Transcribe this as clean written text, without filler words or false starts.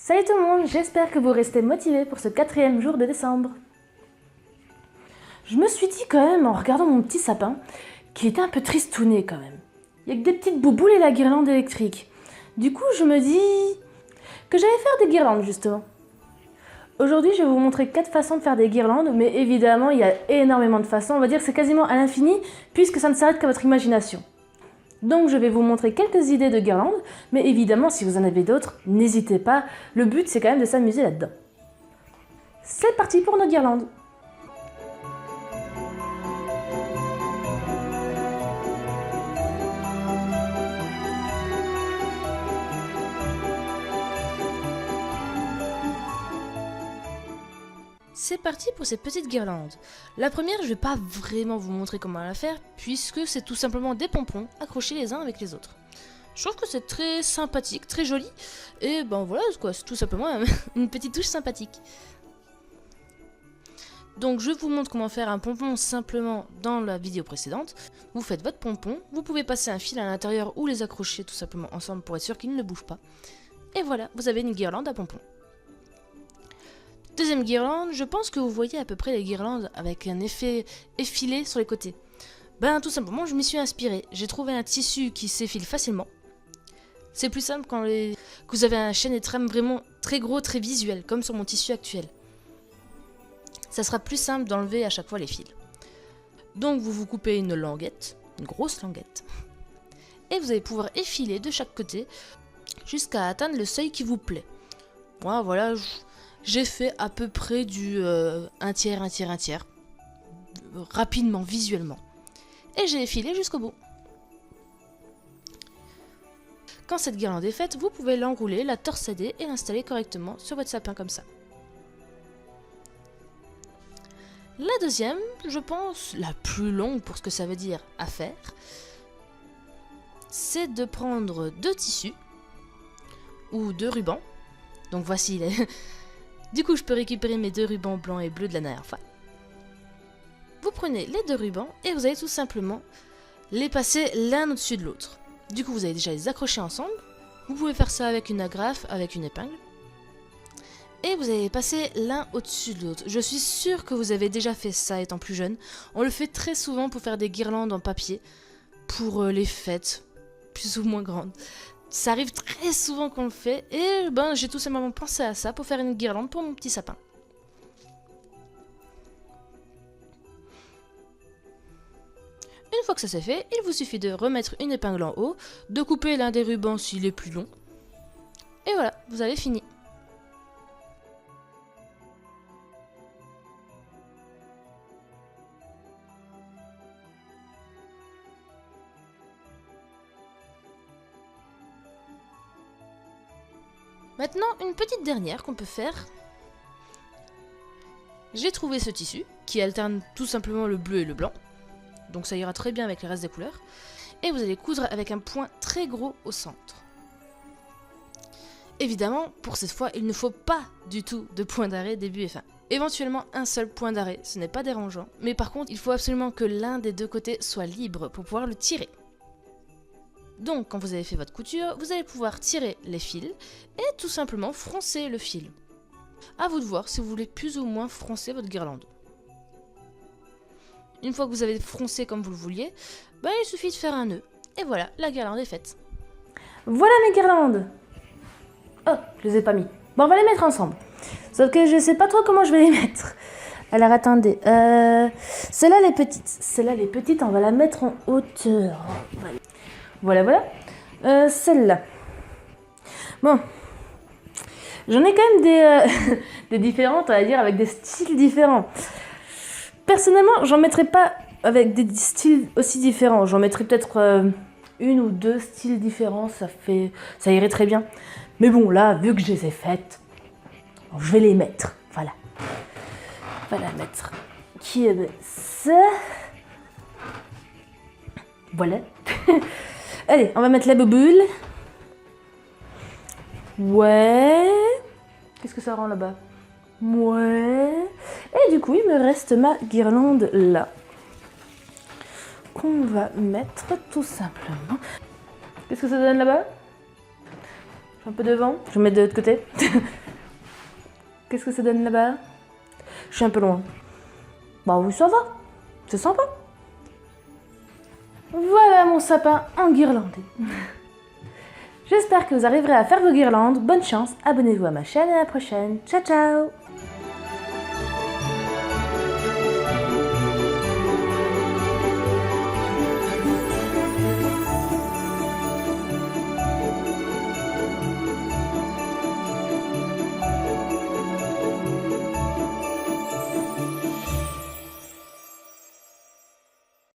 Salut tout le monde, j'espère que vous restez motivés pour ce 4e jour de décembre. Je me suis dit quand même, en regardant mon petit sapin, qu'il était un peu tristouné quand même. Il y a que des petites bouboules et la guirlande électrique. Du coup, je me dis que j'allais faire des guirlandes justement. Aujourd'hui, je vais vous montrer 4 façons de faire des guirlandes, mais évidemment, il y a énormément de façons. On va dire que c'est quasiment à l'infini, puisque ça ne s'arrête qu'à votre imagination. Donc je vais vous montrer quelques idées de guirlandes, mais évidemment si vous en avez d'autres, n'hésitez pas, le but c'est quand même de s'amuser là-dedans. C'est parti pour nos guirlandes. C'est parti pour cette petite guirlande. La première, je vais pas vraiment vous montrer comment la faire, puisque c'est tout simplement des pompons accrochés les uns avec les autres. Je trouve que c'est très sympathique, très joli, et ben voilà quoi, c'est tout simplement une petite touche sympathique. Donc je vous montre comment faire un pompon simplement dans la vidéo précédente. Vous faites votre pompon, vous pouvez passer un fil à l'intérieur ou les accrocher tout simplement ensemble pour être sûr qu'ils ne bougent pas. Et voilà, vous avez une guirlande à pompons. Deuxième guirlande, je pense que vous voyez à peu près les guirlandes avec un effet effilé sur les côtés. Ben tout simplement, je m'y suis inspirée. J'ai trouvé un tissu qui s'effile facilement. C'est plus simple quand vous avez un chaîne et trame vraiment très gros, très visuel, comme sur mon tissu actuel. Ça sera plus simple d'enlever à chaque fois les fils. Donc vous vous coupez une languette, une grosse languette, et vous allez pouvoir effiler de chaque côté jusqu'à atteindre le seuil qui vous plaît. Moi, voilà, j'ai fait à peu près du 1 tiers, 1 tiers, 1 tiers, rapidement, visuellement. Et j'ai effilé jusqu'au bout. Quand cette guirlande est faite, vous pouvez l'enrouler, la torsader et l'installer correctement sur votre sapin comme ça. La deuxième, je pense la plus longue pour ce que ça veut dire à faire, c'est de prendre 2 tissus ou 2 rubans. Donc voici les... Du coup, je peux récupérer mes 2 rubans blancs et bleus de la dernière fois. Vous prenez les 2 rubans et vous allez tout simplement les passer l'un au-dessus de l'autre. Du coup, vous allez déjà les accrocher ensemble. Vous pouvez faire ça avec une agrafe, avec une épingle. Et vous allez les passer l'un au-dessus de l'autre. Je suis sûre que vous avez déjà fait ça étant plus jeune. On le fait très souvent pour faire des guirlandes en papier, pour les fêtes, plus ou moins grandes. Ça arrive très souvent qu'on le fait, et ben j'ai tout simplement pensé à ça pour faire une guirlande pour mon petit sapin. Une fois que ça c'est fait, il vous suffit de remettre une épingle en haut, de couper l'un des rubans s'il est plus long, et voilà, vous avez fini. Maintenant, une petite dernière qu'on peut faire. J'ai trouvé ce tissu qui alterne tout simplement le bleu et le blanc. Donc ça ira très bien avec le reste des couleurs. Et vous allez coudre avec un point très gros au centre. Évidemment, pour cette fois, il ne faut pas du tout de point d'arrêt début et fin. Éventuellement un seul point d'arrêt, ce n'est pas dérangeant. Mais par contre, il faut absolument que l'un des 2 côtés soit libre pour pouvoir le tirer. Donc, quand vous avez fait votre couture, vous allez pouvoir tirer les fils et tout simplement froncer le fil. À vous de voir si vous voulez plus ou moins froncer votre guirlande. Une fois que vous avez froncé comme vous le vouliez, ben, il suffit de faire un nœud. Et voilà, la guirlande est faite. Voilà mes guirlandes. Oh, je les ai pas mis. Bon, on va les mettre ensemble. Sauf que je sais pas trop comment je vais les mettre. Alors attendez, celle-là les petites, on va la mettre en hauteur. Voilà, voilà. Celle-là. Bon. J'en ai quand même des différentes, on va dire, avec des styles différents. Personnellement, j'en mettrais pas avec des styles aussi différents. J'en mettrais peut-être 1 ou 2 styles différents, ça irait très bien. Mais bon, là, vu que je les ai faites, je vais les mettre. Voilà. On va la mettre. Qui est ça? Voilà. Allez, on va mettre la boubule. Ouais. Qu'est-ce que ça rend là-bas? Ouais. Et du coup, il me reste ma guirlande là. Qu'on va mettre tout simplement. Qu'est-ce que ça donne là-bas? Un peu devant. Je vais mettre de l'autre côté. Qu'est-ce que ça donne là-bas? Je suis un peu loin. Bah oui, ça va. C'est sympa. Voilà mon sapin enguirlandé. J'espère que vous arriverez à faire vos guirlandes. Bonne chance, abonnez-vous à ma chaîne et à la prochaine. Ciao ciao!